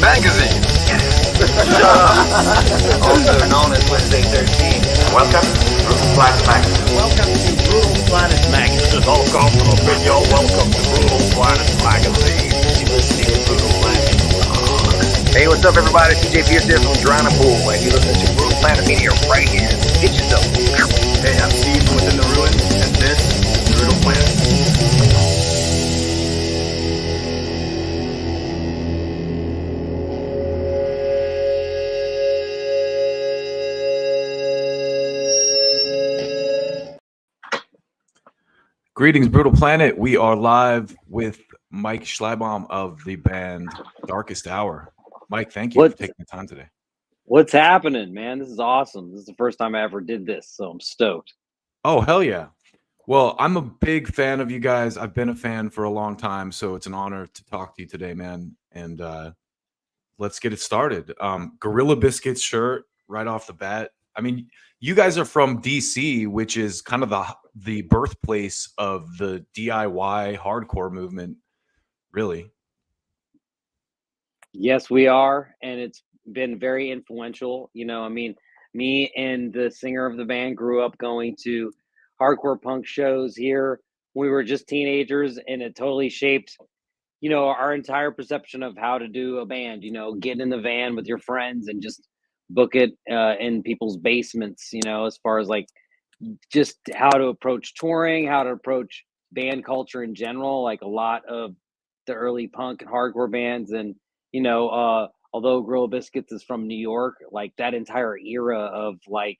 magazine. Also known as Wednesday 13. Welcome to Brutal Planet Magazine. Welcome to Brutal Planet Magazine. Welcome to Brutal Planet Magazine. You're listening to Brutal Planet. Hey, what's up, everybody? CJ Pierce here from Drowning Pool, and you're listening to Brutal Planet Media right here. Get yourself. Hey, I'm Steve from Within the Ruins, and this is Brutal Planet. Greetings, Brutal Planet. We are live with Mike Schleibaum of the band Darkest Hour. Mike, thank you for taking the time today. What's happening, man? This is awesome. This is the first time I ever did this, so I'm stoked. Oh, hell yeah. Well, I'm a big fan of you guys. I've been a fan for a long time, so it's an honor to talk to you today, man. And let's get it started. Gorilla Biscuits shirt right off the bat. I mean, you guys are from DC, which is kind of the birthplace of the DIY hardcore movement, really. Yes, we are, and it's been very influential. You know, I mean, me and the singer of the band grew up going to hardcore punk shows here when we were just teenagers, and it totally shaped, you know, our entire perception of how to do a band. You know, getting in the van with your friends and just book it in people's basements, you know, as far as like just how to approach touring, how to approach band culture in general. Like a lot of the early punk and hardcore bands, and you know, although Gorilla Biscuits is from New York, like that entire era of like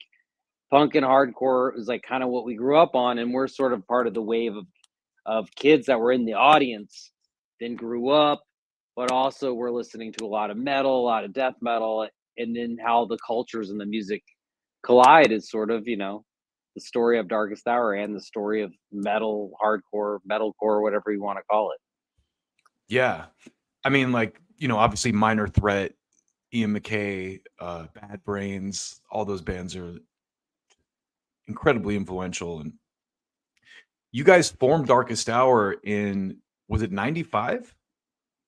punk and hardcore is like kind of what we grew up on, and we're sort of part of the wave of kids that were in the audience, then grew up, but also we're listening to a lot of metal, a lot of death metal, and then how the cultures and the music collide is sort of, you know, the story of Darkest Hour and the story of metal, hardcore, metalcore, whatever you want to call it. Yeah. I mean, like, you know, obviously Minor Threat, Ian MacKaye, Bad Brains, all those bands are incredibly influential. And you guys formed Darkest Hour in, was it 95?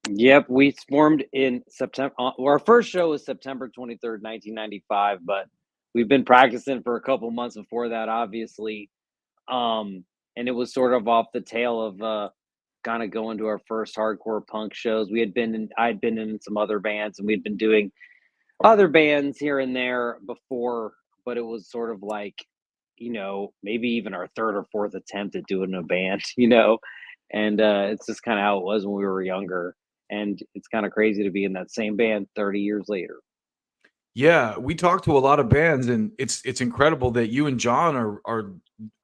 Yep, we formed in September. Our first show was September 23rd, 1995, but we've been practicing for a couple months before that, obviously. And it was sort of off the tail of kind of going to our first hardcore punk shows. I'd been in some other bands, and we'd been doing other bands here and there before, but it was sort of like, you know, maybe even our third or fourth attempt at doing a band, you know, and it's just kind of how it was when we were younger. And it's kind of crazy to be in that same band 30 years later. Yeah, we talked to a lot of bands, and it's incredible that you and John are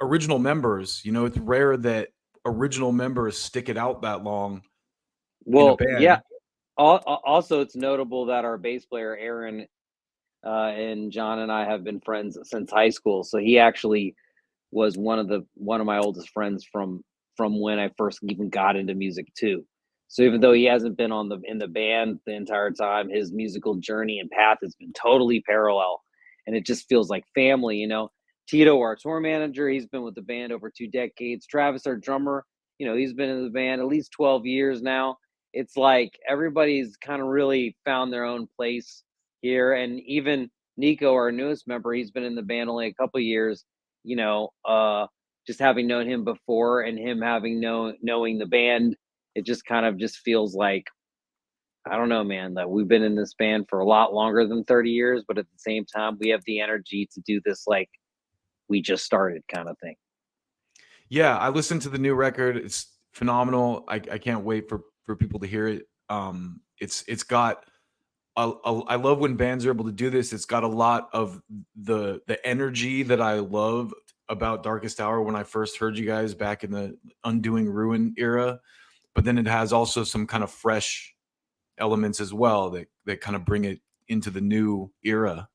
original members. You know, it's rare that original members stick it out that long. Well, in a band. yeah. Also, it's notable that our bass player Aaron and John and I have been friends since high school. So he actually was one of my oldest friends from when I first even got into music too. So even though he hasn't been in the band the entire time, his musical journey and path has been totally parallel, and it just feels like family, you know. Tito, our tour manager, he's been with the band over 2 decades. Travis, our drummer, you know, he's been in the band at least 12 years now. It's like everybody's kind of really found their own place here, and even Nico, our newest member, he's been in the band only a couple years. You know, just having known him before and him having knowing the band, it just kind of just feels like, I don't know, man, that we've been in this band for a lot longer than 30 years, but at the same time, we have the energy to do this like we just started kind of thing. Yeah, I listened to the new record. It's phenomenal. I can't wait for people to hear it. It's got I love when bands are able to do this. It's got a lot of the energy that I love about Darkest Hour when I first heard you guys back in the Undoing Ruin era. But then it has also some kind of fresh elements as well that kind of bring it into the new era.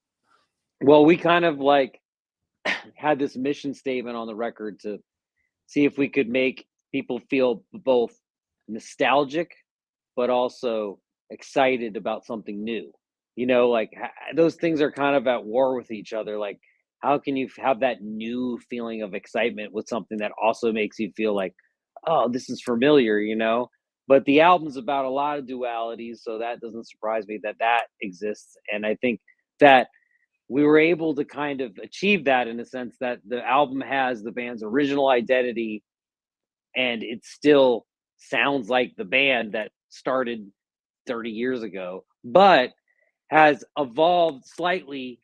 Well, we kind of like had this mission statement on the record to see if we could make people feel both nostalgic, but also excited about something new. You know, like those things are kind of at war with each other. Like, how can you have that new feeling of excitement with something that also makes you feel like, oh, this is familiar, you know? But the album's about a lot of dualities, so that doesn't surprise me that that exists. And I think that we were able to kind of achieve that in a sense that the album has the band's original identity and it still sounds like the band that started 30 years ago, but has evolved slightly,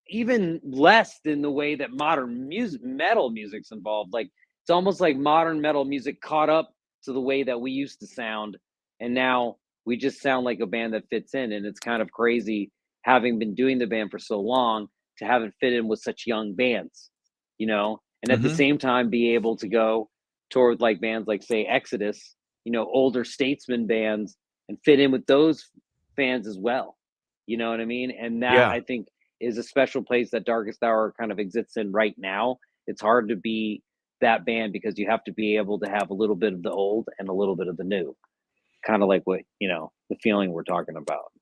even less than the way that modern music, metal music's involved. Like it's almost like modern metal music caught up to the way that we used to sound, and now we just sound like a band that fits in. And it's kind of crazy having been doing the band for so long to have it fit in with such young bands, you know, and at the Hmm. same time be able to go toward like bands like say Exodus, you know, older statesman bands, and fit in with those fans as well. You know what I mean? And that Yeah. I think is a special place that Darkest Hour kind of exists in right now. It's hard to be that band because you have to be able to have a little bit of the old and a little bit of the new. Kind of like what, you know, the feeling we're talking about.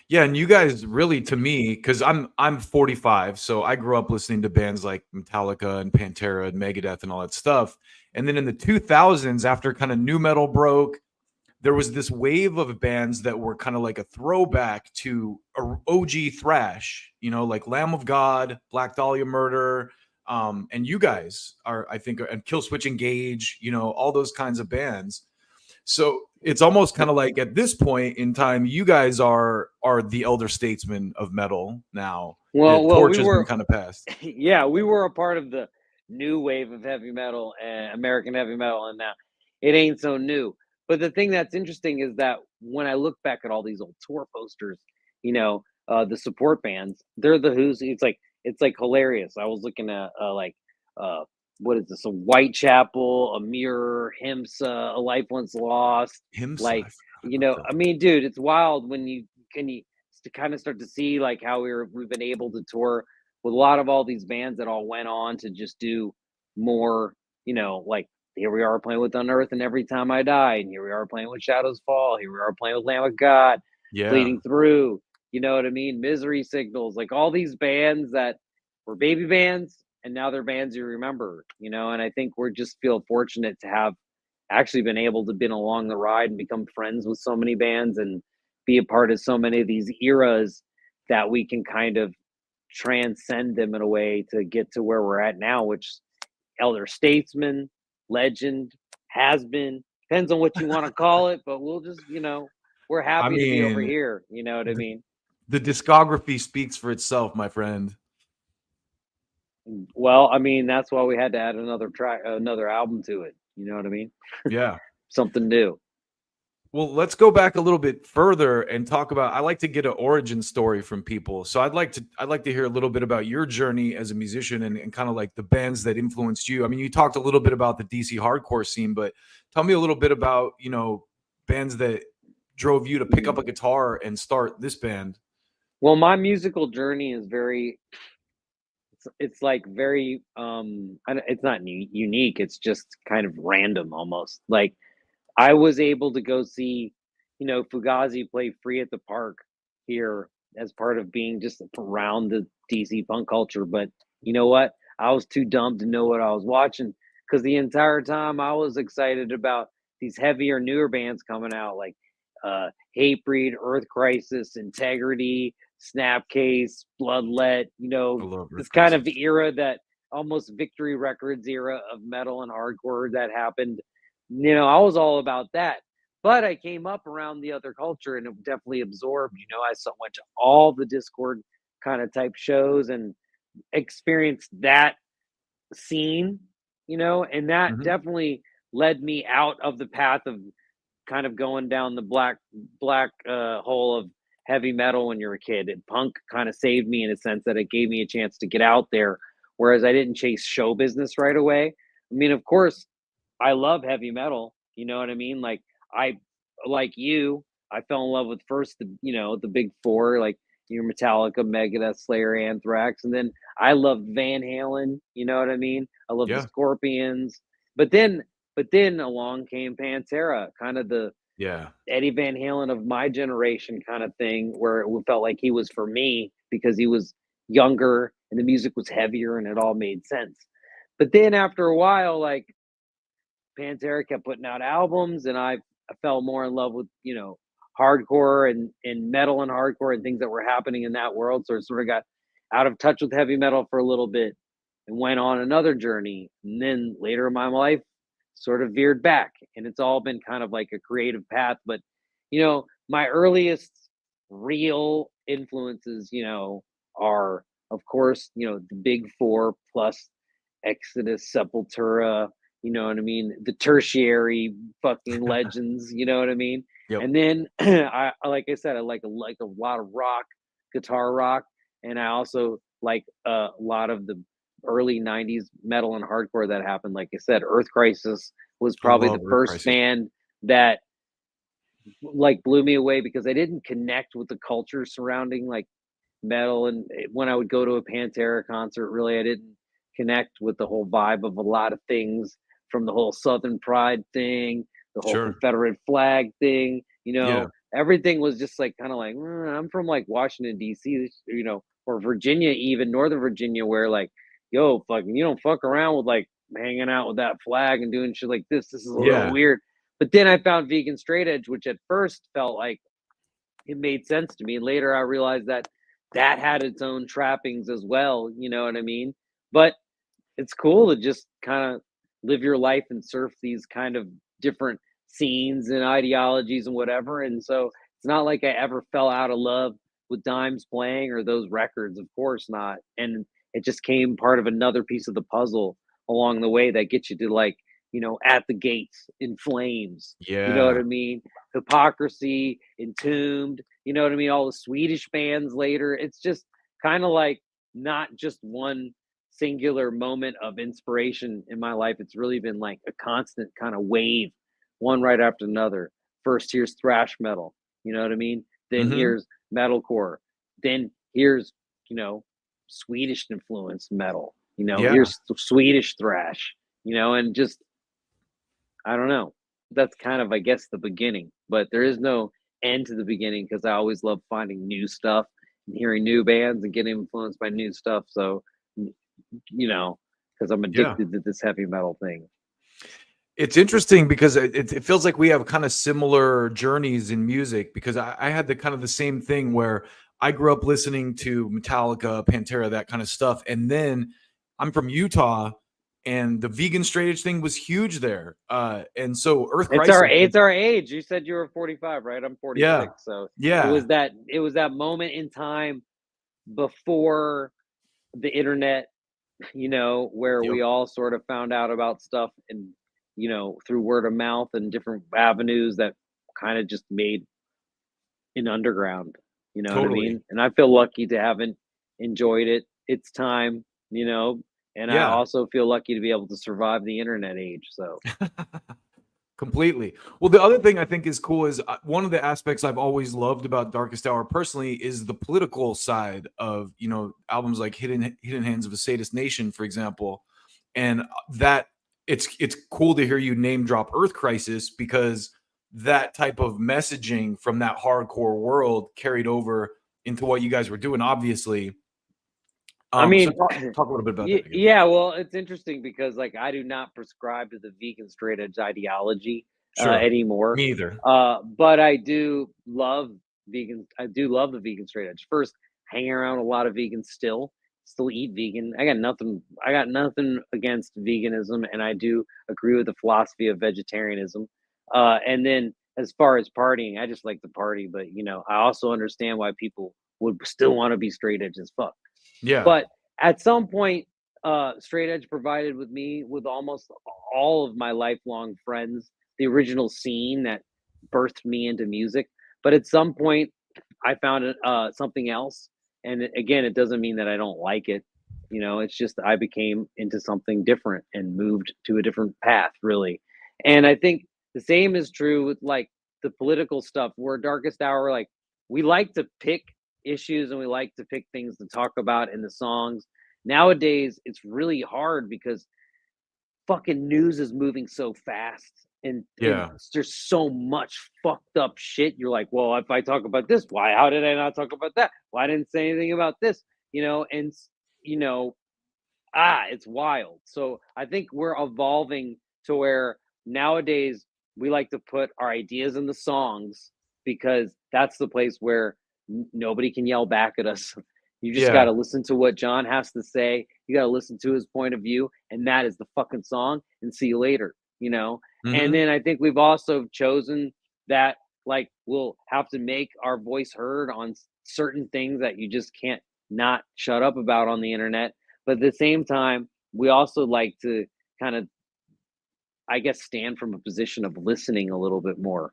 Yeah, and you guys really, to me, because I'm 45, so I grew up listening to bands like Metallica and Pantera and Megadeth and all that stuff. And then in the 2000s, after kind of new metal broke, there was this wave of bands that were kind of like a throwback to OG thrash, you know, like Lamb of God, Black Dahlia Murder, and you guys are, I think, and Killswitch Engage, you know, all those kinds of bands. So it's almost kind of like at this point in time, you guys are the elder statesmen of metal now. The Well, torch we has been were, kind of passed. yeah, we were a part of the new wave of heavy metal and American heavy metal, and now it ain't so new. But the thing that's interesting is that when I look back at all these old tour posters, you know, the support bands, they're the Who's. It's like hilarious. I was looking at uh, what is this? A Whitechapel, a Mirror, Himsa, a Life Once Lost. Himsa, I Like, forgot you about know, that. I mean, dude, it's wild when you to kind of start to see like how we've been able to tour with a lot of all these bands that all went on to just do more, you know, like here we are playing with Unearth and Every Time I Die, and here we are playing with Shadows Fall, here we are playing with Lamb of God, Yeah. Bleeding Through, you know what I mean? Misery Signals, like all these bands that were baby bands and now they're bands you remember, you know, and I think we're just feel fortunate to have actually been able to been along the ride and become friends with so many bands and be a part of so many of these eras that we can kind of transcend them in a way to get to where we're at now, which elder statesman, legend, has been, depends on what you want to call it, but we'll just, you know, we're I happy to be over mean, here. You know what I the, mean? the discography speaks for itself, my friend. Well, I mean, that's why we had to add another track, another album to it. You know what I mean? Yeah. Something new. Well, let's go back a little bit further and talk about. I like to get an origin story from people, so I'd like to hear a little bit about your journey as a musician and kind of like the bands that influenced you. I mean, you talked a little bit about the DC hardcore scene, but tell me a little bit about bands that drove you to pick up a guitar and start this band. Well, my musical journey is very it's like very it's not unique, it's just kind of random almost. Like I was able to go see, you know, Fugazi play free at the park here as part of being just around the DC punk culture. But you know what? I was too dumb to know what I was watching because the entire time I was excited about these heavier, newer bands coming out like Hatebreed, Earth Crisis, Integrity, Snapcase, Bloodlet, you I know, love this Earth kind of Crisis. era that almost Victory Records era of metal and hardcore that happened. You know, I was all about that. But I came up around the other culture and it definitely absorbed. You know, went to all the Discord kind of type shows and experienced that scene, you know, and that Hmm. definitely led me out of the path of kind of going down the black hole of heavy metal when you're a kid. And punk kind of saved me in a sense that it gave me a chance to get out there, whereas I didn't chase show business right away. I mean, of course, I love heavy metal. You know what I mean? Like I like you, I fell in love with first the you know the big four like your Metallica, Megadeth, Slayer, Anthrax, and then I loved Van Halen. You know what I mean? I love the Yeah. Scorpions, but then along came Pantera, kind of the Yeah. Eddie Van Halen of my generation kind of thing, where it felt like he was for me because he was younger and the music was heavier and it all made sense. But then after a while, like Pantera kept putting out albums, and I fell more in love with, hardcore and metal and hardcore and things that were happening in that world. So I sort of got out of touch with heavy metal for a little bit and went on another journey. And then later in my life, sort of veered back. And it's all been kind of like a creative path. But, my earliest real influences, are, of course, the big four plus Exodus, Sepultura, you know what I mean? The tertiary fucking legends, you know what I mean? Yep. And then like I said, I like a lot of rock, guitar rock, and I also like a lot of the early '90s metal and hardcore that happened. Like I said, Earth Crisis was I probably love the Earth first Crisis. band that like blew me away because I didn't connect with the culture surrounding like metal, and when I would go to a Pantera concert, really I didn't connect with the whole vibe of a lot of things, from the whole Southern Pride thing, the whole Sure. Confederate flag thing, Yeah. everything was just like kind of like, I'm from like Washington D.C., or Virginia, even Northern Virginia, where like, yo, fucking, you don't fuck around with like hanging out with that flag and doing shit like this. This is a little Yeah. weird. But then I found Vegan Straight Edge, which at first felt like it made sense to me. Later, I realized that that had its own trappings as well. You know what I mean? But it's cool to just kind of live your life and surf these kind of different scenes and ideologies and whatever. And so it's not like I ever fell out of love with Dimes playing or those records. Of course not. And it just came part of another piece of the puzzle along the way that gets you to like, at the gates, in flames. You know what Yeah. I mean? Hypocrisy, Entombed, you know what I mean? All the Swedish bands later. It's just kind of like not just one singular moment of inspiration in my life. It's really been like a constant kind of wave, one right after another. First, here's thrash metal, you know what I mean? Then Hmm. here's metalcore. Then here's, Swedish influenced metal, Yeah. here's Swedish thrash, and just, I don't know. That's kind of, I guess, the beginning, but there is no end to the beginning because I always love finding new stuff and hearing new bands and getting influenced by new stuff. So, because I'm Yeah. addicted to this heavy metal thing. It's interesting because it feels like we have kind of similar journeys in music, because I had the kind of the same thing where I grew up listening to Metallica, Pantera, that kind of stuff. And then I'm from Utah, and the vegan straight edge thing was huge there. And so Earth It's our Crisis, it's our age. You said you were 45, right? I'm yeah, 46. So yeah, it was that moment in time before the internet, where yep, we all sort of found out about stuff and, through word of mouth and different avenues that kind of just made an underground, you know what I totally, mean? And I feel lucky to haven't enjoyed it. It's time, and I yeah. also feel lucky to be able to survive the internet age. So, Completely. Well, the other thing I think is cool is one of the aspects I've always loved about Darkest Hour personally is the political side of, albums like Hidden Hands of a Sadist Nation, for example. And that it's cool to hear you name drop Earth Crisis, because that type of messaging from that hardcore world carried over into what you guys were doing, obviously. I So mean, talk a little bit about that, I guess. yeah, well, it's interesting because like I do not prescribe to the vegan straight edge ideology Sure. anymore. Me either. But I do love vegan. I do love the vegan straight edge. First, hanging around a lot of vegans still eat vegan. I got nothing against veganism, and I do agree with the philosophy of vegetarianism. And then as far as partying, I just like to party, but I also understand why people would still want to be straight edge as fuck. Yeah. But at some point, straight edge provided with me with almost all of my lifelong friends, the original scene that birthed me into music. But at some point, I found something else, and again, it doesn't mean that I don't like it. It's just I became into something different and moved to a different path, really. And I think the same is true with like the political stuff. Where Darkest Hour, like we like to pick issues and we like to pick things to talk about in the songs. Nowadays, it's really hard because fucking news is moving so fast, and Yeah. there's so much fucked up shit. You're like, well, if I talk about this, why? How did I not talk about that? Why didn't I say anything about this? And you know, it's wild. So I think we're evolving to where nowadays we like to put our ideas in the songs because that's the place where nobody can yell back at us. You just got Yeah. to listen to what John has to say. You got to listen to his point of view, and that is the fucking song. And see you later, you know. And Mhm. then I think we've also chosen that like we'll have to make our voice heard on certain things that you just can't not shut up about on the internet. But at the same time, we also like to kind of, I guess, stand from a position of listening a little bit more.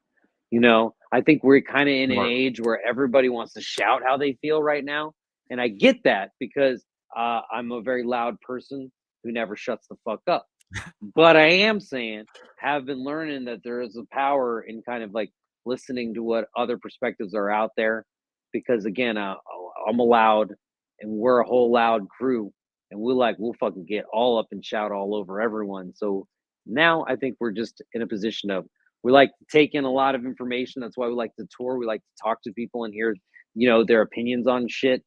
You know, I think we're kind of in an Smart. age where everybody wants to shout how they feel right now. And I get that because I'm a very loud person who never shuts the fuck up. But I am saying, have been learning that there is a power in kind of like listening to what other perspectives are out there. Because again, I'm a loud, and we're a whole loud crew, and we'll fucking get all up and shout all over everyone. So now I think we're just in a position of we like to take in a lot of information. That's why we like to tour. We like to talk to people and hear, their opinions on shit.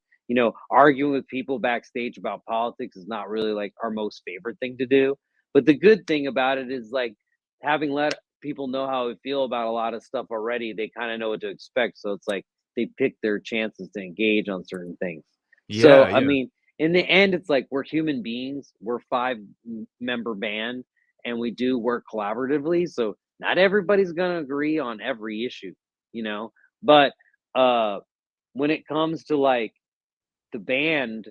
Arguing with people backstage about politics is not really like our most favorite thing to do, but the good thing about it is like having let people know how we feel about a lot of stuff already, they kind of know what to expect. So it's like they pick their chances to engage on certain things. So Yeah, I yeah. mean, in the end, it's like we're human beings. We're five-member band, and we do work collaboratively. So not everybody's gonna agree on every issue, you know. But uh when it comes to like the band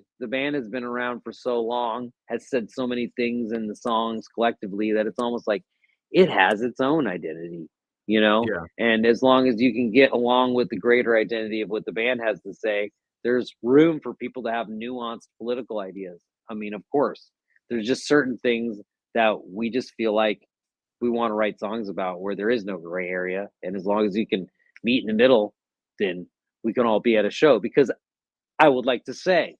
has been around for so long, has said so many things in the songs collectively that it's almost like it has its own identity, you know? Yeah. And as long as you can get along with the greater identity of what the band has to say, there's room for people to have nuanced political ideas. I mean, of course, there's just certain things that we just feel like we want to write songs about where there is no gray area. And as long as you can meet in the middle, then we can all be at a show. Because I would like to say,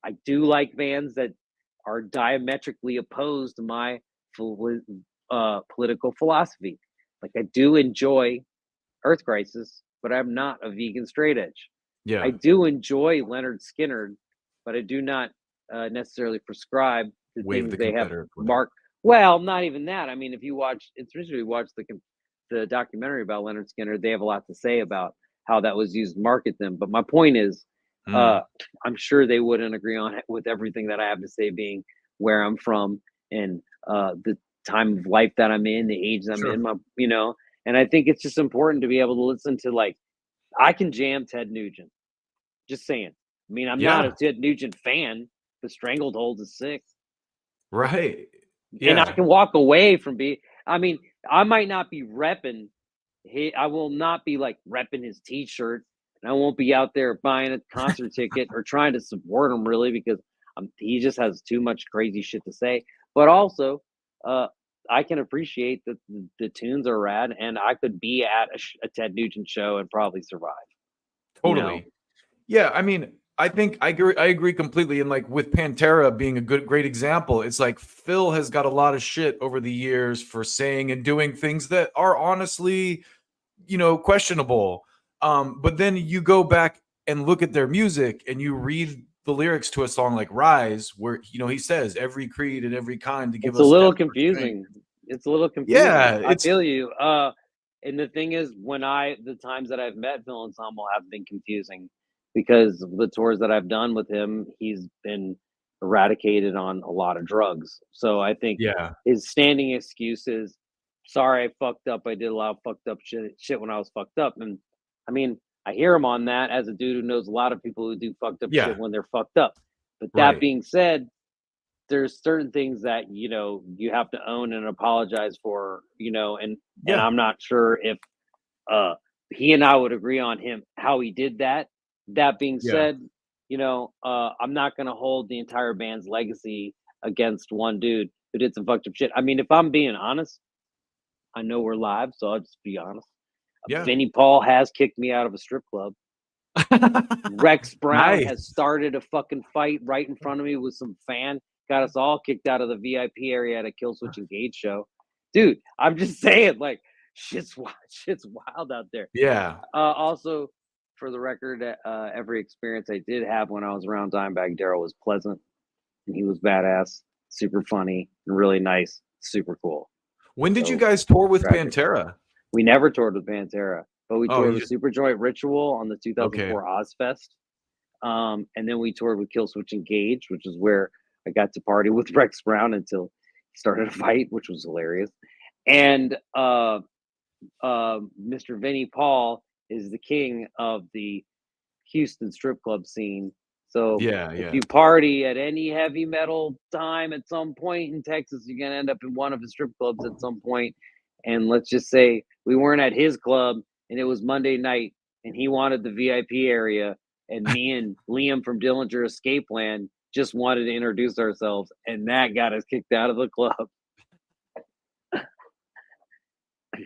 I do like bands that are diametrically opposed to my political philosophy. Like I do enjoy Earth Crisis, but I'm not a vegan straight edge. I Yeah. do enjoy Leonard Skinner, but I do not necessarily prescribe the Wave things the they have Confederate flag. marked. Well, not even that. I mean, if you watch, it's recently watched the documentary about Leonard Skinner, they have a lot to say about how that was used to market them. But my point is, uh, Mm. I'm sure they wouldn't agree on it with everything that I have to say, being where I'm from and the time of life that I'm in, the age that I'm Sure. in, and I think it's just important to be able to listen to like I can jam Ted Nugent. Just saying. I mean, I'm not a Yeah. Ted Nugent fan, but Stranglehold is sick. Right. And I Yeah. can walk away from being I mean, I might not be repping I will not be like repping his t-shirt, and I won't be out there buying a concert ticket or trying to support him really because he just has too much crazy shit to say. But also, uh, I can appreciate that the tunes are rad, and I could be at a Ted Nugent show and probably survive. You know, Totally. Yeah, I mean, I agree completely. And like with Pantera being a great example, it's like Phil has got a lot of shit over the years for saying and doing things that are honestly, questionable. But then you go back and look at their music and you read the lyrics to a song like Rise, where he says every creed and every kind to give it's a us little depth or strength. confusing. It's a little confusing. Yeah, I it's feel you. And the thing is, the times that I've met Phil Ensemble have been confusing because the tours that I've done with him, he's been eradicated on a lot of drugs. So I think yeah, his standing excuse is, "Sorry, I fucked up. I did a lot of fucked up shit when I was fucked up." And I mean, I hear him on that as a dude who knows a lot of people who do fucked up shit yeah, when they're fucked up. But that right. being said, there's certain things that you have to own and apologize for, and Yeah, I'm not sure if uh he and I would agree on him how he did that. That being yeah. said, I'm not going to hold the entire band's legacy against one dude who did some fucked up shit. I mean, if I'm being honest, I know we're live, so I'll just be honest. Yeah. Vinnie Paul has kicked me out of a strip club. Rex Brown Nice. has started a fucking fight right in front of me with some fan, got us all kicked out of the VIP area at a Killswitch Engage show. Dude, I'm just saying, like, shit's wild out there. Yeah. Also, for the record, every experience I did have when I was around Dimebag Darrell was pleasant, and he was badass, super funny, and really nice, super cool. When did you So, guys tour with tragic. Pantera? We never toured with Pantera, but we Oh, toured you with just Superjoint Ritual on the okay. 2004 Ozfest. And then we toured with Killswitch Engage, which is where I got to party with Rex Brown until he started a fight, which was hilarious. And Mr. Vinnie Paul is the king of the Houston strip club scene. So Yeah, if yeah. you party at any heavy metal time at some point in Texas, you're gonna end up in one of the strip clubs at some point. And let's just say we weren't at his club and it was Monday night and he wanted the VIP area and me and Liam from Dillinger Escape Plan just wanted to introduce ourselves and that got us kicked out of the club.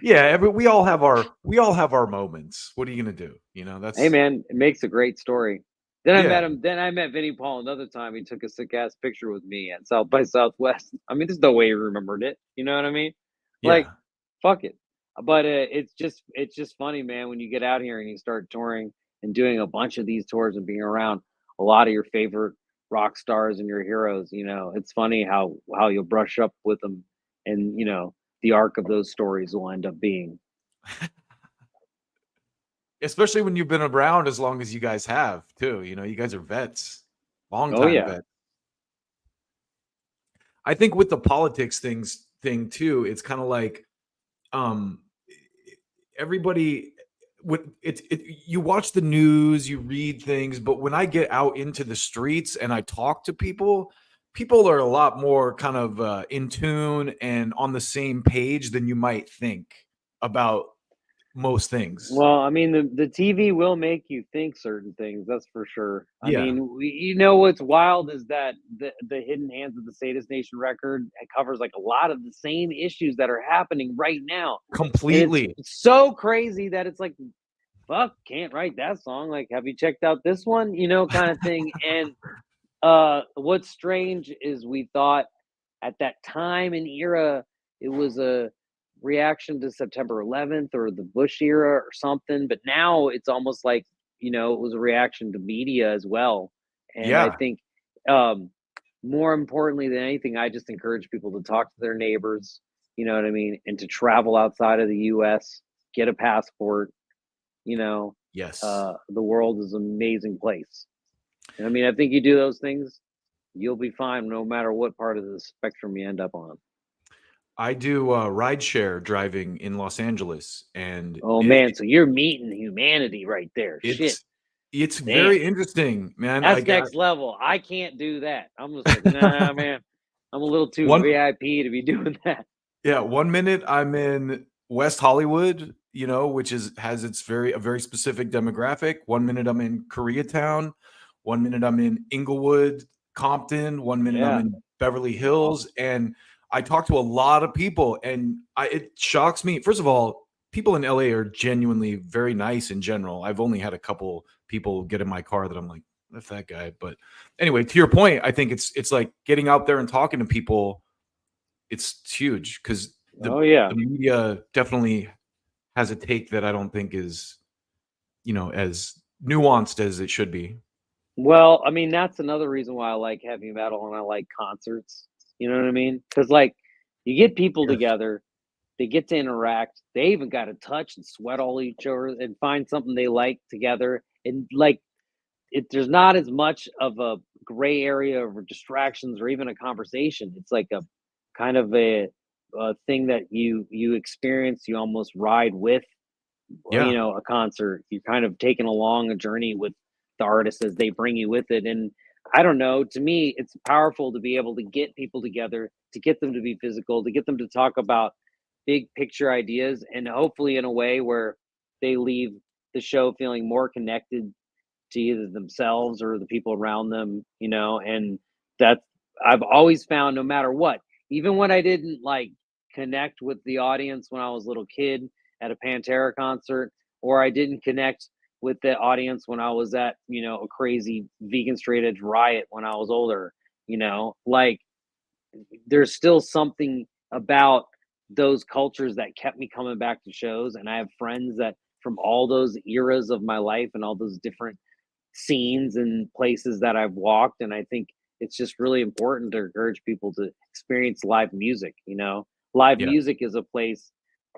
Yeah, we all have our moments. What are you gonna do? You know, Hey that's man, it makes a great story. Then I met yeah, him. Then I met Vinnie Paul another time. He took a sick ass picture with me at South by Southwest. I mean, there's no way he remembered it. You know what I mean? Like, yeah. fuck it. But it's just funny, man. When you get out here and you start touring and doing a bunch of these tours and being around a lot of your favorite rock stars and your heroes, it's funny how you'll brush up with them, and the arc of those stories will end up being. Especially when you've been around as long as you guys have too. You know, you guys are vets, long Oh time yeah. vets. I think with the politics thing too, it's kind of like um everybody with you watch the news, you read things, but when I get out into the streets and I talk to people, people are a lot more kind of in tune and on the same page than you might think about most things. Well, I mean, the TV will make you think certain things. That's for sure. I Yeah, mean, what's wild is that the Hidden Hands of the Sadist Nation record, it covers like a lot of the same issues that are happening right now, and it's completely. so crazy that it's like, fuck, can't write that song. Like, have you checked out this one? Kind of thing. And what's strange is we thought at that time and era it was a reaction to September 11th or the Bush era or something, but now it's almost like it was a reaction to media as well. And I Yeah, think more importantly than anything, I just encourage people to talk to their neighbors, you know what I mean, and to travel outside of the US, get a passport. you know yes. the world is an amazing place. And I mean, I think you do those things, you'll be fine no matter what part of the spectrum you end up on. I do rideshare driving in Los Angeles, and Oh man, so you're meeting humanity right there. Shit, it's damn, very interesting, man. I that's got next level. I can't do that. I'm just like, nah, man. I'm a little too one. VIP to be doing that. Yeah, 1 minute I'm in West Hollywood, you know, which has its a very specific demographic. 1 minute I'm in Koreatown. 1 minute I'm in Inglewood, Compton. 1 minute I'm Yeah. in Beverly Wow. Hills, and I talk to a lot of people, and it shocks me. First of all, people in LA are genuinely very nice in general. I've only had a couple people get in my car that I'm like, that's that guy. But anyway, to your point, I think it's like getting out there and talking to people. It's huge because Oh yeah. the media definitely has a take that I don't think is, you know, as nuanced as it should be. Well, I mean, that's another reason why I like heavy metal and I like concerts. You know what I mean? Because like, you get people Yes. together, they get to interact. They even got to touch and sweat all each other and find something they like together. And like, there's not as much of a gray area or distractions or even a conversation. It's like a kind of a thing that you experience. You almost ride with, Yeah. a concert. You're kind of taking along a journey with the artist as they bring you with it. And I don't know, to me, it's powerful to be able to get people together, to get them to be physical, to get them to talk about big picture ideas, and hopefully in a way where they leave the show feeling more connected to either themselves or the people around them, and that I've always found, no matter what, even when I didn't like connect with the audience when I was a little kid at a Pantera concert, or I didn't connect with the audience when I was at, a crazy vegan straight edge riot when I was older, like there's still something about those cultures that kept me coming back to shows. And I have friends that from all those eras of my life and all those different scenes and places that I've walked. And I think it's just really important to encourage people to experience live music, Live Yeah. music is a place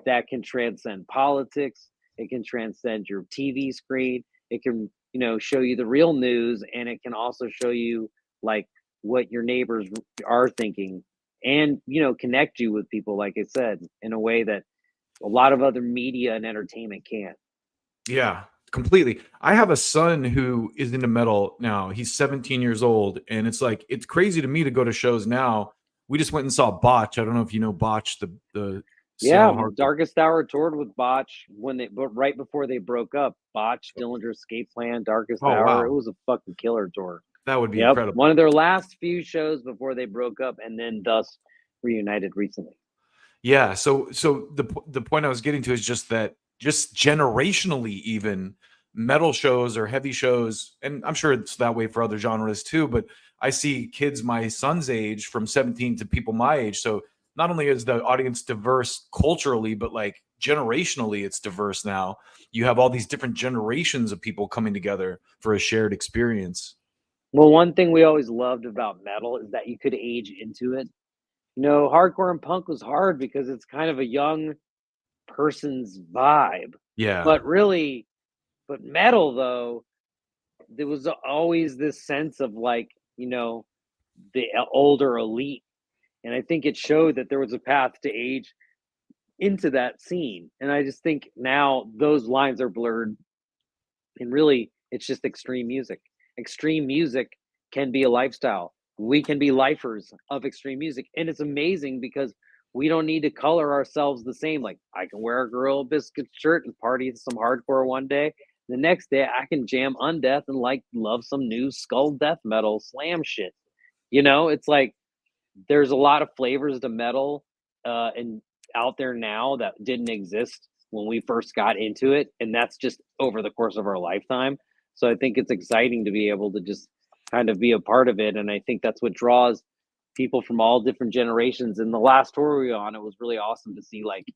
that can transcend politics. It can transcend your TV screen. It can, show you the real news, and it can also show you like what your neighbors are thinking, and connect you with people, like I said, in a way that a lot of other media and entertainment can't. Yeah, completely. I have a son who is into metal now. He's 17 years old, and it's crazy to me to go to shows now. We just went and saw Botch. I don't know if you know Botch, the Yeah, Seattle hardcore. Darkest Hour toured with Botch but right before they broke up. Botch, Dillinger Escape Plan, Darkest Oh Hour. It wow, was a fucking killer tour. that would be Yep, incredible. one of their last few shows before they broke up, and then thus reunited recently. Yeah. So the point I was getting to is just that, just generationally, even metal shows or heavy shows, and I'm sure it's that way for other genres too. But I see kids my son's age from 17 to people my age. So not only is the audience diverse culturally, but like generationally, it's diverse now. You have all these different generations of people coming together for a shared experience. Well, one thing we always loved about metal is that you could age into it. Hardcore and punk was hard because it's kind of a young person's vibe. Yeah. But really, but metal though, there was always this sense of like, the older elite. And I think it showed that there was a path to age into that scene. And I just think now those lines are blurred, and really it's just extreme music. Extreme music can be a lifestyle. We can be lifers of extreme music. And it's amazing because we don't need to color ourselves the same. Like I can wear a Gorilla Biscuit shirt and party to some hardcore one day. The next day I can jam Undeath and like love some new skull death metal slam shit. It's like there's a lot of flavors to metal and out there now that didn't exist when we first got into it, and that's just over the course of our lifetime. So I think it's exciting to be able to just kind of be a part of it, and I think that's what draws people from all different generations. And the last tour we were on, it was really awesome to see like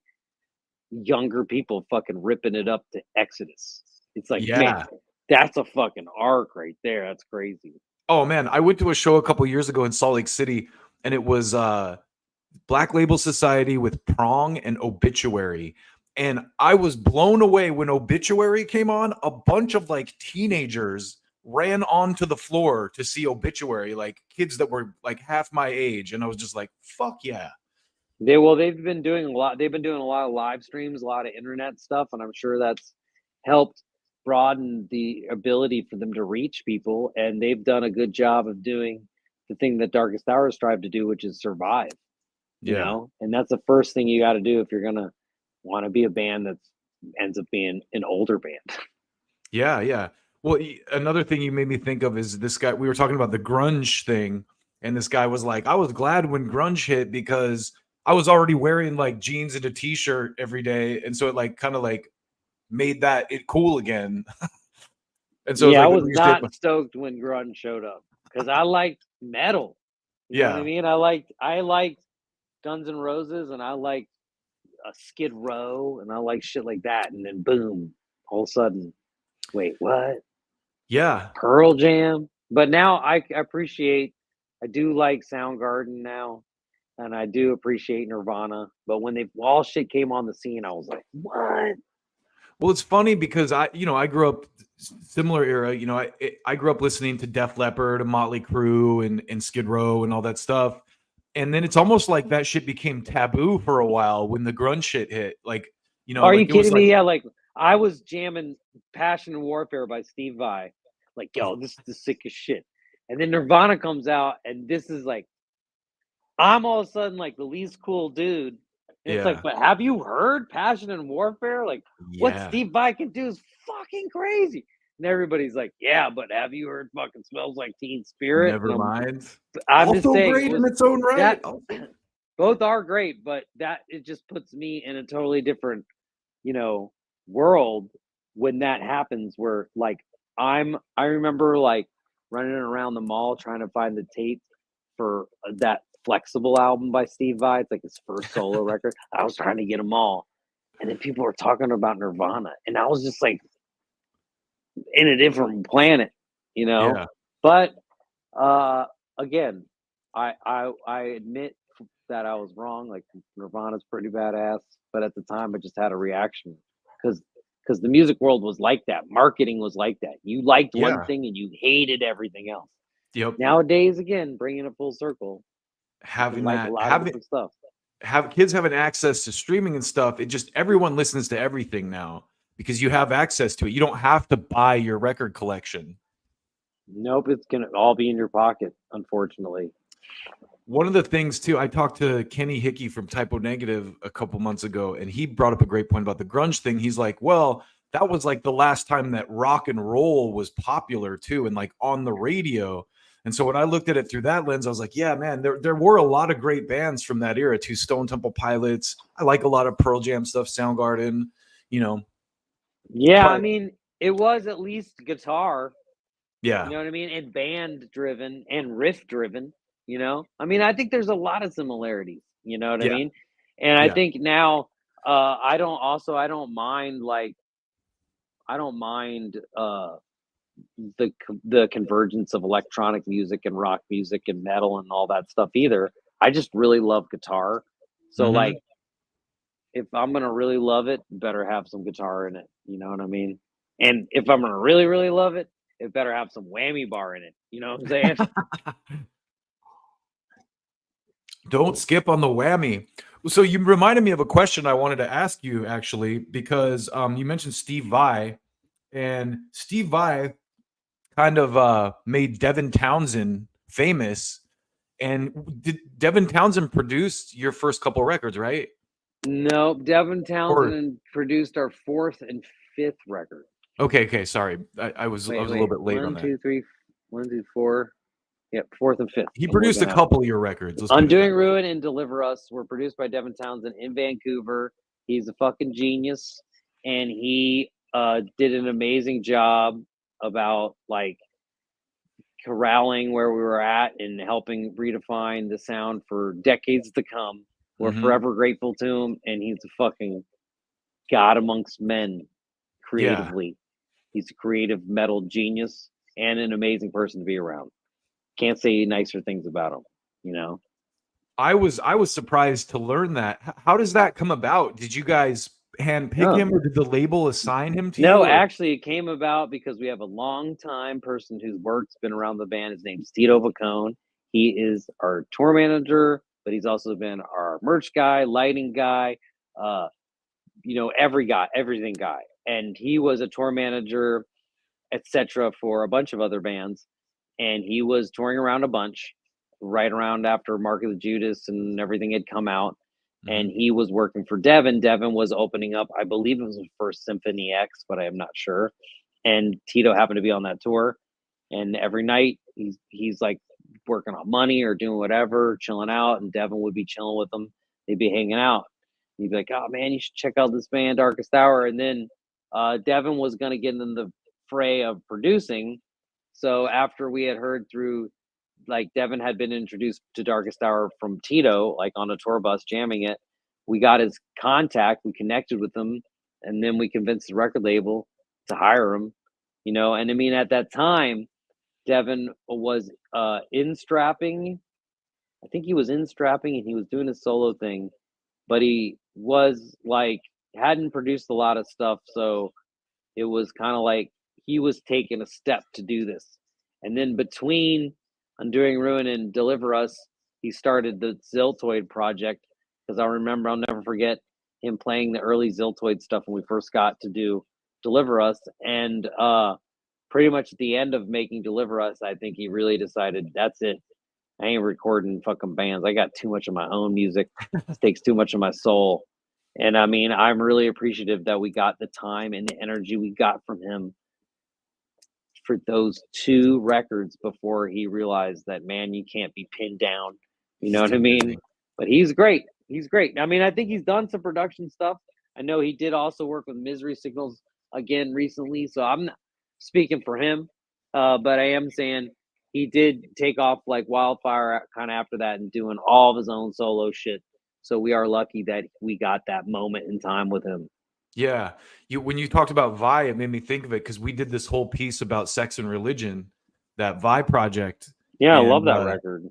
younger people fucking ripping it up to Exodus. It's like, man, Yeah. that's a fucking arc right there. That's crazy. Oh man, I went to a show a couple years ago in Salt Lake City, and it was Black Label Society with Prong and Obituary. And I was blown away when Obituary came on. A bunch of like teenagers ran onto the floor to see Obituary, like kids that were like half my age. And I was just like, fuck yeah. They've been doing a lot. They've been doing a lot of live streams, a lot of internet stuff, and I'm sure that's helped broaden the ability for them to reach people. And they've done a good job of doing the thing that Darkest Hour strive to do, which is survive. Yeah. And that's the first thing you got to do if you're gonna want to be a band that ends up being an older band. Yeah. Yeah. Well, another thing you made me think of is this guy. We were talking about the grunge thing, and this guy was like, I was glad when grunge hit because I was already wearing like jeans and a t-shirt every day. And so it like kind of like made that it cool again. And so it's Yeah, I like, was not stoked when grunge showed up because I liked metal. You know what I yeah, mean? I liked Guns N' Roses, and I liked a Skid Row, and I like shit like that. And then boom, all of a sudden, wait, what? yeah, Pearl Jam? But now I appreciate, I do like Soundgarden now, and I do appreciate Nirvana. But when they all shit came on the scene, I was like, what? well, it's funny because I grew up similar era. I grew up listening to Def Leppard and Motley Crue and Skid Row and all that stuff. And then it's almost like that shit became taboo for a while when the grunge shit hit. Like, Are like you it was kidding like, me? Yeah, like I was jamming Passion and Warfare by Steve Vai. Like, yo, this is the sickest shit. And then Nirvana comes out, and this is like, I'm all of a sudden like the least cool dude. And it's like, yeah, but have you heard Passion and Warfare? Like, what yeah, Steve Vai can do is fucking crazy. And everybody's like, yeah, but have you heard fucking Smells Like Teen Spirit? And never mind. I'm just Also saying, great in its own right. that both are great, but that it just puts me in a totally different, world when that happens. Where like I remember like running around the mall trying to find the tape for that Flexible album by Steve Vai. It's like his first solo record. I was trying to get them all, and then people were talking about Nirvana, and I was just like in a different planet, Yeah, But again, I admit that I was wrong. Like Nirvana's pretty badass, but at the time I just had a reaction because the music world was like that. Marketing was like that. You liked one Yeah. thing and you hated everything else. Yep. Nowadays, again, bringing it full circle, you can Having like a that, lot of different stuff. have kids having access to streaming and stuff, it just everyone listens to everything now because you have access to it. You don't have to buy your record collection. Nope, it's gonna all be in your pocket, unfortunately. One of the things too, I talked to Kenny Hickey from Typo Negative a couple months ago, and he brought up a great point about the grunge thing. He's like, well, that was like the last time that rock and roll was popular too, and like on the radio. And so when I looked at it through that lens, I was like, yeah, man, there were a lot of great bands from that era too. Stone Temple Pilots. I like a lot of Pearl Jam stuff, Soundgarden, you know. Yeah, I But mean, it was at least guitar, yeah, you know what I mean, and band driven and riff driven. I mean, I think there's a lot of similarities. You know what I yeah, mean? And I yeah, think now, I don't mind the convergence of electronic music and rock music and metal and all that stuff either. I just really love guitar. So hmm like if I'm gonna really love it, better have some guitar in it. You know what I mean? And if I'm gonna really, really love it, it better have some whammy bar in it. You know what I'm saying? Don't skip on the whammy. So you reminded me of a question I wanted to ask you actually, because you mentioned Steve Vai, and Steve Vai kind of made Devin Townsend famous. And did Devin Townsend produced your first couple records, right? Nope. Devin Or Townsend produced our fourth and fifth record. okay, sorry, I was a little bit late on One, that. two, three, 1, 2, 4. Yep, fourth and fifth. He I'm produced a looking at. couple of your records. Let's put it Undoing that way. Ruin and Deliver Us were produced by Devin Townsend in Vancouver. He's a fucking genius, and he did an amazing job about like corralling where we were at and helping redefine the sound for decades to come. We're Mhm. forever grateful to him, and he's a fucking god amongst men Yeah, creatively. He's a creative metal genius and an amazing person to be around. Can't say nicer things about him, you know? I was surprised to learn that. How does that come about? Did you guys handpick No, him, or did the label assign him to no, you? Or actually, it came about because we have a long time person whose work's been around the band. His name's Tito Vacone. He is our tour manager, but he's also been our merch guy, lighting guy, uh, everything guy. And he was a tour manager, etc., for a bunch of other bands. And he was touring around a bunch right around after Mark of the Judas and everything had come out. And Mhm. he was working for Devin. Devin was opening up, I believe it was his first Symphony X, but I am not sure. And Tito happened to be on that tour. And every night he's like working on money or doing whatever, chilling out, and Devin would be chilling with him. They'd be hanging out. He'd be like, "Oh man, you should check out this band, Darkest Hour." And then Devin was going to get in the fray of producing. So after we had heard through, like Devin had been introduced to Darkest Hour from Tito, like on a tour bus jamming it. We got his contact, we connected with him, and then we convinced the record label to hire him. And I mean, at that time, Devin was in strapping. I think he was in strapping and he was doing his solo thing, but he was like hadn't produced a lot of stuff, so it was kind of like he was taking a step to do this. And then between Undoing Ruin and Deliver Us, he started the Ziltoid project because I'll never forget him playing the early Ziltoid stuff when we first got to do Deliver Us. And pretty much at the end of making Deliver Us, I think he really decided that's it. I ain't recording fucking bands. I got too much of my own music. It takes too much of my soul. And I mean, I'm really appreciative that we got the time and the energy we got from him for those two records before he realized that, man, you can't be pinned down. You know He's what I too mean? busy. But he's great. He's great. I mean, I think he's done some production stuff. I know he did also work with Misery Signals again recently. So I'm not speaking for him, but I am saying he did take off like wildfire kind of after that and doing all of his own solo shit. So we are lucky that we got that moment in time with him. Yeah. When you talked about Vi, it made me think of it because we did this whole piece about sex and religion, that Vi project. Yeah, I love And that record.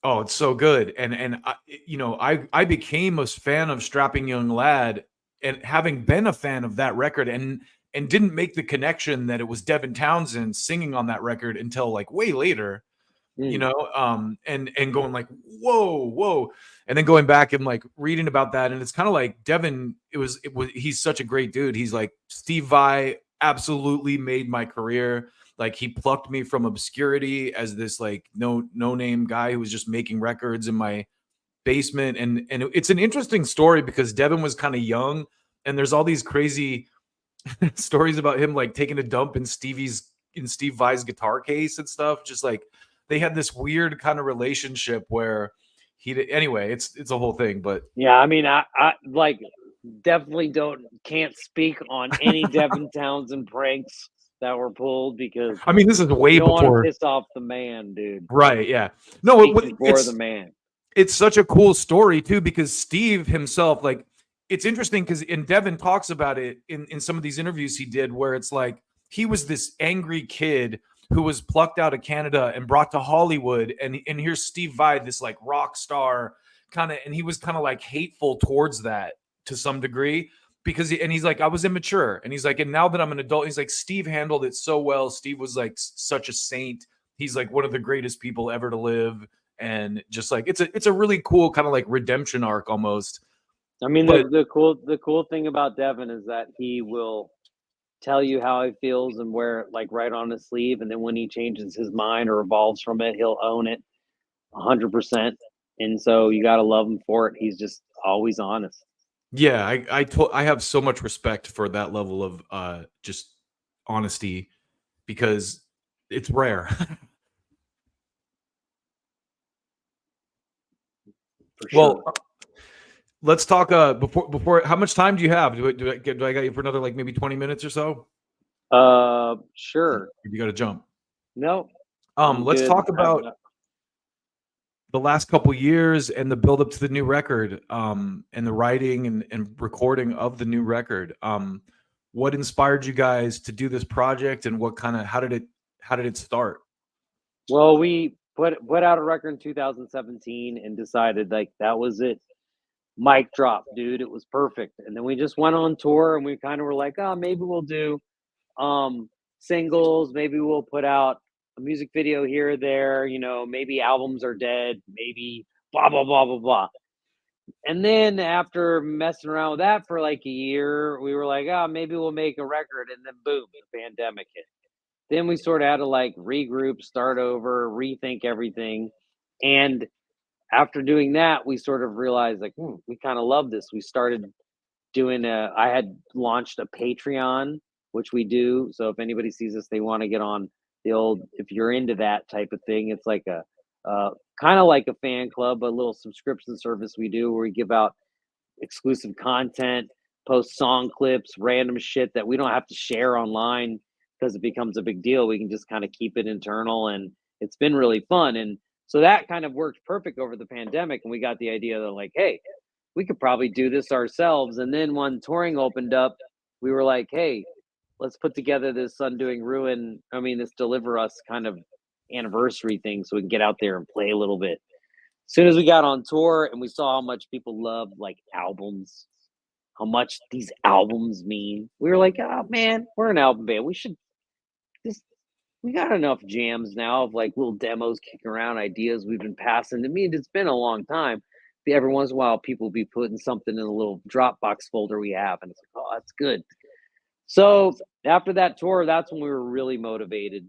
Oh, it's so good. And I became a fan of Strapping Young Lad, and having been a fan of that record, and didn't make the connection that it was Devin Townsend singing on that record until like way later, Mm. and going like, whoa. And then going back and like reading about that. And it's kind of like Devin, he's such a great dude. He's like, Steve Vai absolutely made my career. Like, he plucked me from obscurity as this like no name guy who was just making records in my basement. And it's an interesting story because Devin was kind of young, and there's all these crazy stories about him like taking a dump in Steve Vai's guitar case and stuff. Just like they had this weird kind of relationship where anyway, it's a whole thing. But Yeah, I mean, I like definitely can't speak on any Devin Townsend pranks that were pulled because I mean, this is way you don't want to before, piss off the man, dude. right? Yeah, no, Speaking for the man. it's such a cool story too, because Steve himself, like, it's interesting because Devin talks about it in some of these interviews he did, where it's like he was this angry kid who was plucked out of Canada and brought to Hollywood, and here's Steve Vai, this like rock star kind of, and he was kind of like hateful towards that to some degree because he's like, I was immature, and he's like, and now that I'm an adult, he's like, Steve handled it so well. Steve was like such a saint. He's like one of the greatest people ever to live. And just like it's a really cool kind of like redemption arc almost. I mean, But the cool thing about Devin is that he will tell you how he feels and wear it like right on his sleeve, and then when he changes his mind or evolves from it, he'll own it 100%. And so you got to love him for it. He's just always honest. yeah, I have so much respect for that level of just honesty because it's rare. For sure. Well, let's talk before how much time do you have? Do I got you for another like maybe 20 minutes or so? Sure. You got to jump. No. Let's Good. talk about the last couple years and the build up to the new record, and the writing and recording of the new record. What inspired you guys to do this project, and how did it start? Well, we put out a record in 2017 and decided like that was it. Mic drop, dude. It was perfect. And then we just went on tour and we kind of were like, oh, maybe we'll do singles, maybe we'll put out a music video here or there, maybe albums are dead, maybe blah blah blah blah blah. And then after messing around with that for like a year, we were like, oh, maybe we'll make a record. And then boom, the pandemic hit. Then we sort of had to like regroup, start over, rethink everything. And after doing that, we sort of realized like, we kind of love this. We started doing I had launched a Patreon, which we do. So if anybody sees this, they want to get on the old, if you're into that type of thing, it's like a kind of like a fan club, a little subscription service we do where we give out exclusive content, post song clips, random shit that we don't have to share online because it becomes a big deal. We can just kind of keep it internal, and it's been really fun. And so that kind of worked perfect over the pandemic. And we got the idea that like, hey, we could probably do this ourselves. And then when touring opened up, we were like, hey, let's put together this this Deliver Us kind of anniversary thing so we can get out there and play a little bit. As soon as we got on tour and we saw how much people love like albums, how much these albums mean, we were like, oh man, we're an album band. We got enough jams now of like little demos kicking around, ideas we've been passing. I mean, it's been a long time. Every once in a while, people be putting something in a little Dropbox folder we have, and it's like, oh, that's good. So after that tour, that's when we were really motivated,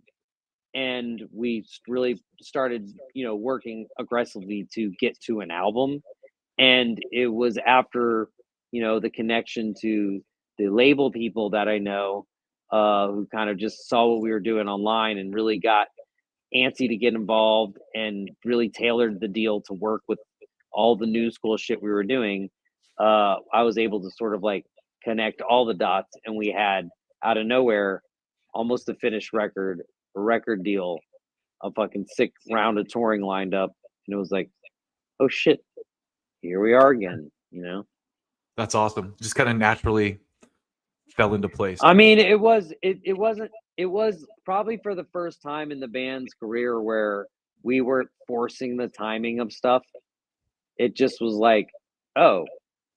and we really started, working aggressively to get to an album. And it was after, the connection to the label people that I know, who kind of just saw what we were doing online and really got antsy to get involved and really tailored the deal to work with all the new school shit we were doing. I was able to sort of like connect all the dots, and we had out of nowhere almost a finished record, a record deal, a fucking sick round of touring lined up, and it was like, oh shit, here we are again. That's awesome. Just kind of naturally fell into place. I mean, it was probably for the first time in the band's career where we weren't forcing the timing of stuff. It just was like, oh,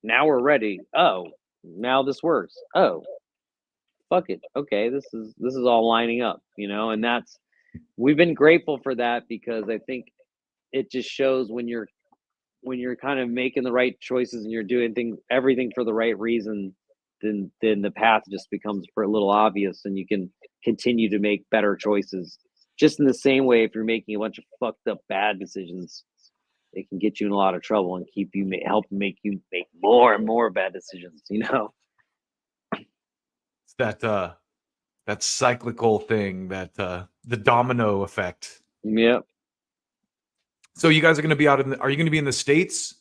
now we're ready. Oh, now this works. Oh, fuck it. Okay, this is all lining up, and that's we've been grateful for that because I think it just shows when you're kind of making the right choices and you're doing everything for the right reason, then the path just becomes for a little obvious and you can continue to make better choices. Just in the same way, if you're making a bunch of fucked up bad decisions, it can get you in a lot of trouble and keep you help make you make more and more bad decisions. It's that cyclical thing, that the domino effect. Yep. So you guys are going to be are you going to be in the States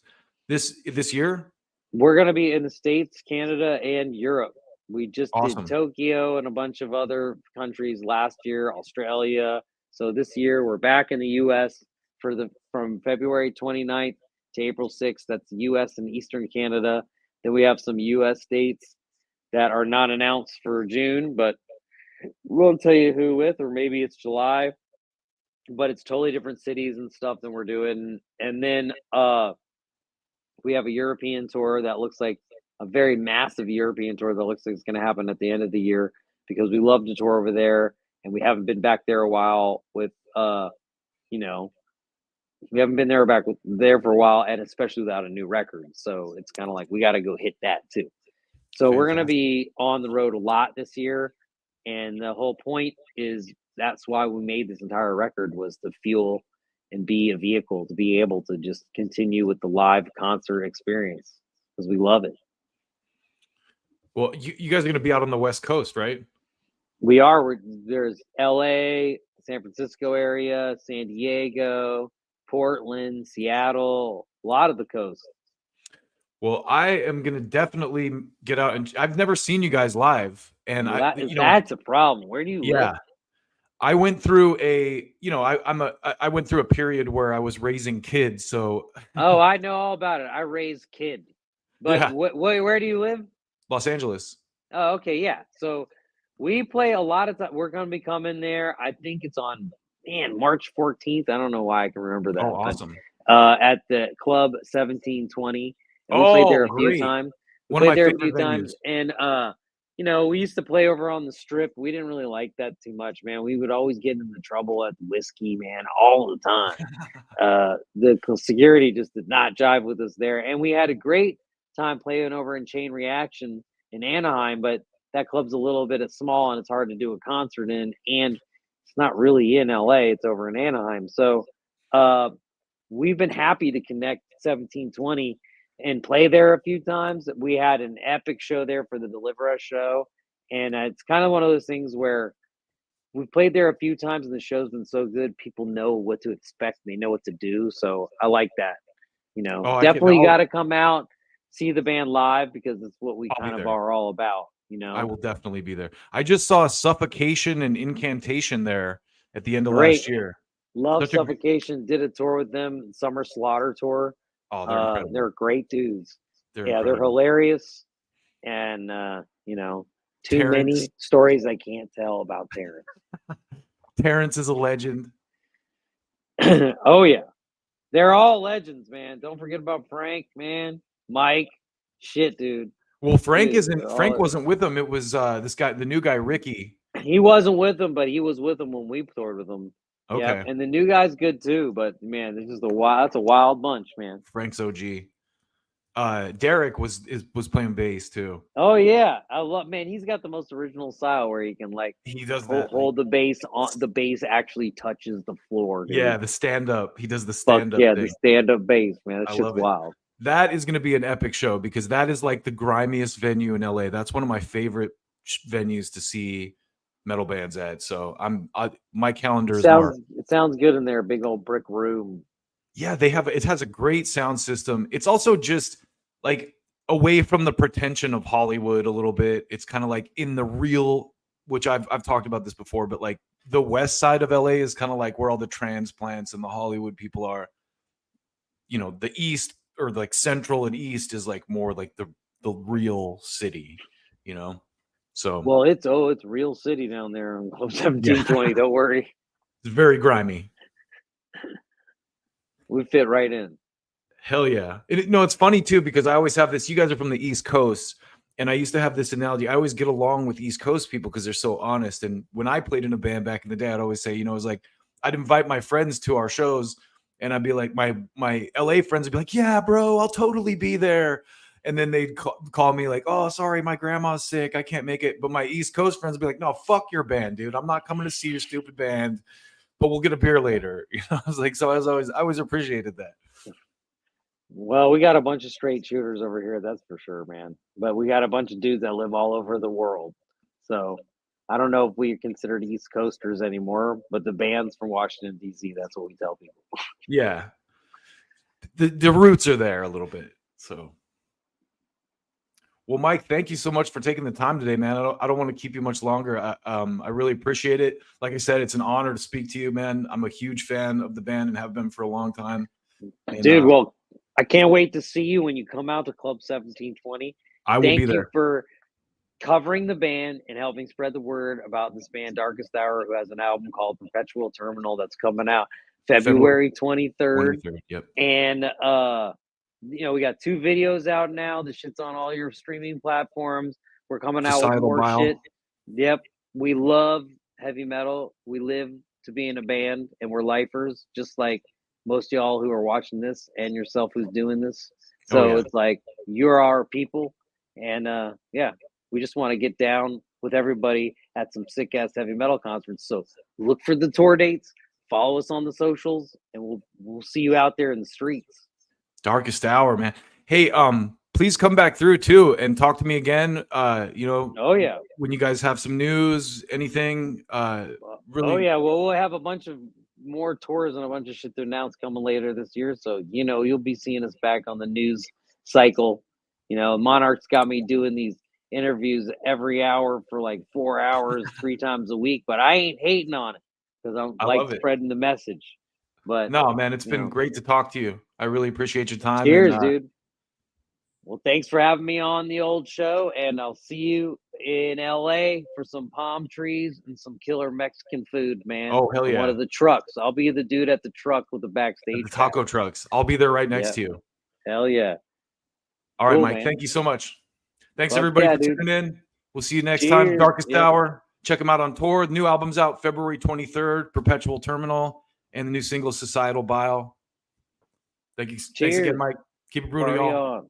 this year? We're going to be in the States, Canada, and Europe. We just Awesome. did Tokyo and a bunch of other countries last year, Australia. So this year we're back in the US from February 29th to April 6th. That's US and Eastern Canada. Then we have some US dates that are not announced for June, but we'll tell you who with, or maybe it's July. But it's totally different cities and stuff than we're doing. And then we have a European tour that looks like a very massive European tour that looks like it's going to happen at the end of the year because we love to tour over there and we haven't been back there a while with we haven't been there for a while, and especially without a new record. So it's kind of like we got to go hit that too. So we're going to be on the road a lot this year, and the whole point is that's why we made this entire record, was to fuel and be a vehicle to be able to just continue with the live concert experience because we love it. Well, you guys are going to be out on the West Coast, right? We are. There's LA, San Francisco area, San Diego, Portland, Seattle, a lot of the coast. Well, I am going to definitely get out, and I've never seen you guys live, and that's a problem. Where do you live? I went through I went through a period where I was raising kids, so Oh, I know all about it. I raised kids. But Yeah. Where do you live? Los Angeles. Oh, okay, yeah. So we play a lot of time. We're going to be coming there. I think it's on March 14th. I don't know why I can remember that. Oh, awesome. At the Club 1720. And we played there a few times. One of my favorite venues. And we used to play over on the Strip. We didn't really like that too much, man. We would always get into trouble at Whiskey, man, all the time. The security just did not jive with us there. And we had a great time playing over in Chain Reaction in Anaheim, but that club's a little bit small and it's hard to do a concert in. And it's not really in LA, it's over in Anaheim. So we've been happy to connect 1720 and play there a few times. We had an epic show there for the Deliver Us show. And it's kind of one of those things where we've played there a few times and the show's been so good, people know what to expect. They know what to do. So I like that. Definitely got to come out, see the band live because it's what we kind of are all about. I will definitely be there. I just saw Suffocation and Incantation there at the end of Great. Last year. Love Suffocation. Did a tour with them, Summer Slaughter tour. Oh, they're incredible. They're great dudes. They're hilarious. And, too many stories I can't tell about Terrence. Terrence is a legend. Oh, yeah. They're all legends, man. Don't forget about Frank, man. Mike. Shit, dude. Well, Frank wasn't with them. It was this guy, the new guy, Ricky. He wasn't with them, but he was with them when we toured with them. Okay. Yeah, and the new guy's good too, but man, that's a wild bunch, man. Frank's OG. Derek was playing bass too. Oh yeah, I love, man. He's got the most original style where he can he does hold the bass on. The bass actually touches the floor. Dude. Yeah, the stand up. He does the stand up. Yeah, the stand up bass, man. That's just wild. That is going to be an epic show because that is like the grimiest venue in LA. That's one of my favorite venues to see metal bands at. So my calendar is marked. It sounds good in there. Big old brick room. Yeah, it has a great sound system. It's also just like away from the pretension of Hollywood a little bit. It's kind of like in the real, which I've talked about this before, but like the west side of LA is kind of like where all the transplants and the Hollywood people are. The east, or like central and east, is like more like the real city, So well, it's real city down there on Club 1720. Don't worry. It's very grimy. We fit right in. Hell yeah. No, it's funny too, because I always have this. You guys are from the East Coast, and I used to have this analogy. I always get along with East Coast people because they're so honest. And when I played in a band back in the day, I'd always say, you know, it was like I'd invite my friends to our shows, and I'd be like, my LA friends would be like, yeah, bro, I'll totally be there. And then they'd call me like, oh, sorry, my grandma's sick, I can't make it. But my East Coast friends would be like, no, fuck your band, dude. I'm not coming to see your stupid band, but we'll get a beer later. You know, I was like, so I always appreciated that. Well, we got a bunch of straight shooters over here, that's for sure, man. But we got a bunch of dudes that live all over the world. So I don't know if we are considered East Coasters anymore, but the band's from Washington, D.C. That's what we tell people. Yeah. The roots are there a little bit. So, well, Mike, thank you so much for taking the time today, man. I don't want to keep you much longer. I really appreciate it. Like I said, it's an honor to speak to you, man. I'm a huge fan of the band and have been for a long time. And, dude, well, I can't wait to see you when you come out to Club 1720. I will Thank be you there. for covering the band and helping spread the word about this band, Darkest Hour, who has an album called Perpetual Terminal that's coming out February 23rd. Yep. And you know, we got 2 videos out now. The shit's on all your streaming platforms. We're coming out with more shit. Yep. We love heavy metal. We live to be in a band, and we're lifers, just like most of y'all who are watching this and yourself who's doing this. So it's like, you're our people. And yeah, we just want to get down with everybody at some sick ass heavy metal concerts. So look for the tour dates, follow us on the socials, and we'll see you out there in the streets. Darkest Hour, man. Hey, please come back through too and talk to me again. You know, oh yeah, when you guys have some news, anything. Really, oh yeah. Well, we'll have a bunch of more tours and a bunch of shit to announce coming later this year. So, you know, you'll be seeing us back on the news cycle. You know, Monarch's got me doing these interviews every hour for like 4 hours, 3 times a week, but I ain't hating on it because I like spreading the message. But no, man, it's been great to talk to you. I really appreciate your time. Cheers, dude. Well, thanks for having me on the old show, and I'll see you in LA for some palm trees and some killer Mexican food, man. Oh, hell yeah. One of the trucks. I'll be the dude at the truck with the backstage. The taco trucks. I'll be there right next to you. Hell yeah. All right, Mike. Man. Thank you so much. Thanks, everybody, for tuning in. We'll see you next time. Darkest Hour. Check them out on tour. The new album's out February 23rd, Perpetual Terminal, and the new single, Societal Bile. Thank you. Thanks again, Mike. Keep it brutal, y'all.